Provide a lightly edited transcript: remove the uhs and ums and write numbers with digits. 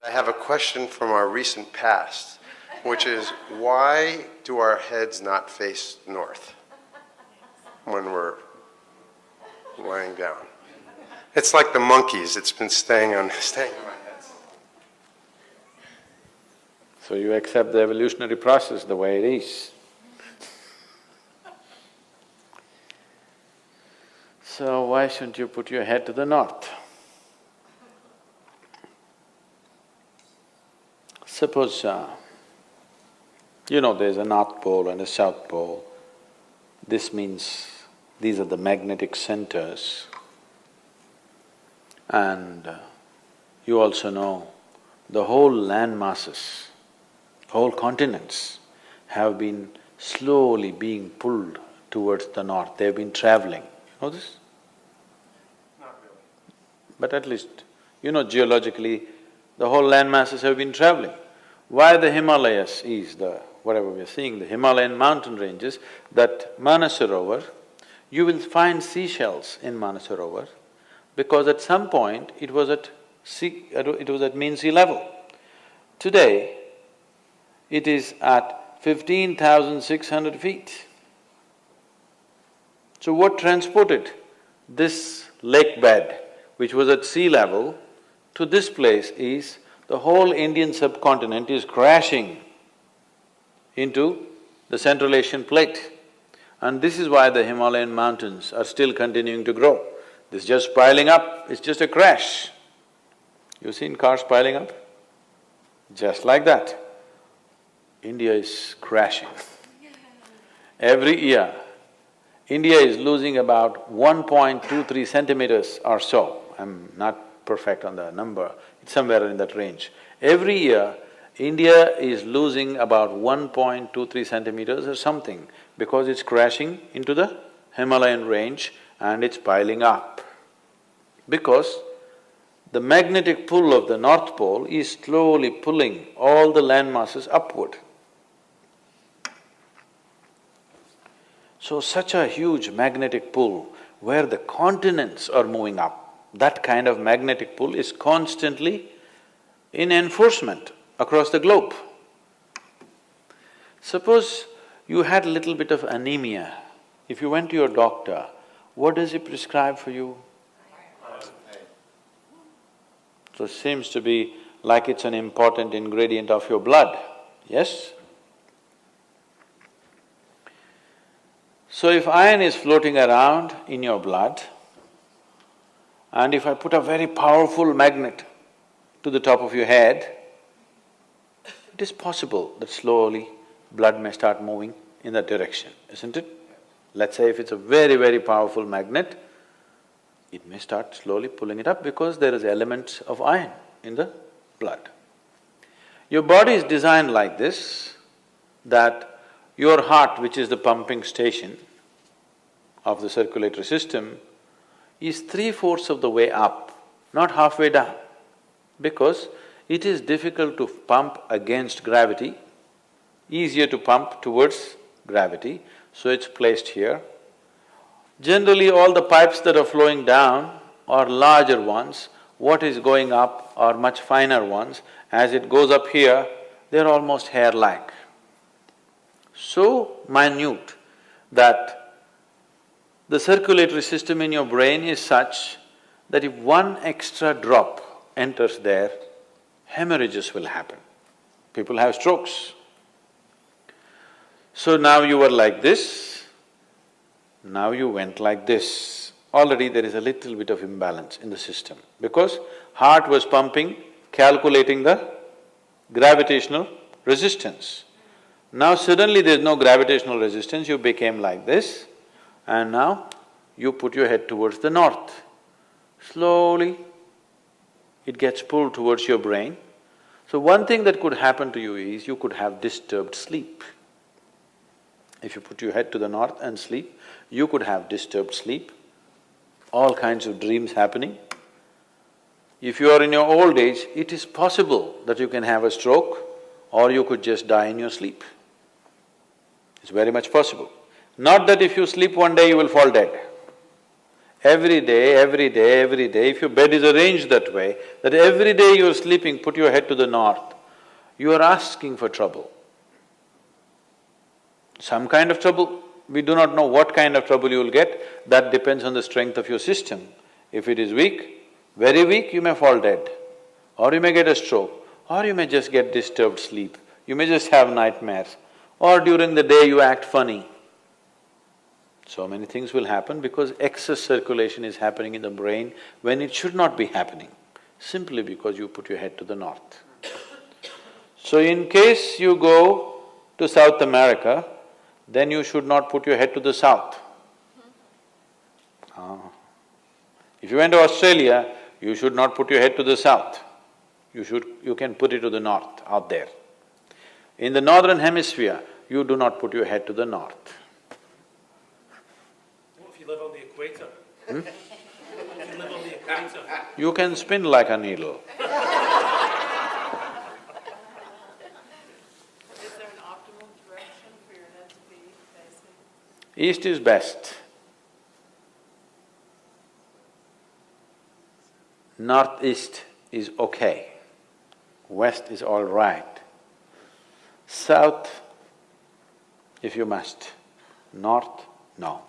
I have a question from our recent past, which is, why do our heads not face north when we're lying down? It's like the monkeys, it's been staying in my head. So you accept the evolutionary process the way it is. So why shouldn't you put your head to the north? Suppose, there's a North Pole and a South Pole. This means these are the magnetic centers. And you also know the whole land masses, whole continents have been slowly being pulled towards the north. They've been traveling. You know this? Not really. But at least, geologically, the whole land masses have been traveling. Why the Himalayas is whatever we are seeing, the Himalayan mountain ranges, that Manasarovar, you will find seashells in Manasarovar because at some point it was at mean sea level. Today, it is at 15,600 feet. So what transported this lake bed, which was at sea level, to this place is the whole Indian subcontinent is crashing into the Central Asian plate. And this is why the Himalayan mountains are still continuing to grow. This is just piling up, it's just a crash. You've seen cars piling up? Just like that. India is crashing. Every year, India is losing about 1.23 centimeters or so. I'm not perfect on the number, it's somewhere in that range. Every year, India is losing about 1.23 centimeters or something because it's crashing into the Himalayan range and it's piling up. Because the magnetic pull of the North Pole is slowly pulling all the land masses upward. So such a huge magnetic pull where the continents are moving up, that kind of magnetic pull is constantly in enforcement across the globe. Suppose you had a little bit of anemia. If you went to your doctor, what does he prescribe for you? So it seems to be like it's an important ingredient of your blood, yes? So if iron is floating around in your blood, and if I put a very powerful magnet to the top of your head, it is possible that slowly blood may start moving in that direction, isn't it? Let's say if it's a very, very powerful magnet, it may start slowly pulling it up because there is elements of iron in the blood. Your body is designed like this, that your heart, which is the pumping station of the circulatory system, is 3/4 of the way up, not halfway down, because it is difficult to pump against gravity, easier to pump towards gravity, so it's placed here. Generally, all the pipes that are flowing down are larger ones, what is going up are much finer ones. As it goes up here, they're almost hair-like. So minute that the circulatory system in your brain is such that if one extra drop enters there, hemorrhages will happen. People have strokes. So now you were like this, now you went like this. Already there is a little bit of imbalance in the system because heart was pumping, calculating the gravitational resistance. Now suddenly there's no gravitational resistance, you became like this, and now you put your head towards the north. Slowly, it gets pulled towards your brain. So one thing that could happen to you is you could have disturbed sleep. If you put your head to the north and sleep, you could have disturbed sleep, all kinds of dreams happening. If you are in your old age, it is possible that you can have a stroke or you could just die in your sleep. It's very much possible. Not that if you sleep one day you will fall dead. Every day, every day, every day, if your bed is arranged that way, that every day you're sleeping, put your head to the north, you are asking for trouble. Some kind of trouble, we do not know what kind of trouble you will get, that depends on the strength of your system. If it is weak, very weak, you may fall dead, or you may get a stroke, or you may just get disturbed sleep, you may just have nightmares, or during the day you act funny. So many things will happen because excess circulation is happening in the brain when it should not be happening, simply because you put your head to the north. So in case you go to South America, then you should not put your head to the south. If you went to Australia, you should not put your head to the south. You can put it to the north, out there. In the northern hemisphere, you do not put your head to the north. What if you live on the equator? If you live on the equator? You can spin like a needle. Is there an optimal direction for your head to be facing? East is best. Northeast is okay. West is all right. South, if you must. North, no.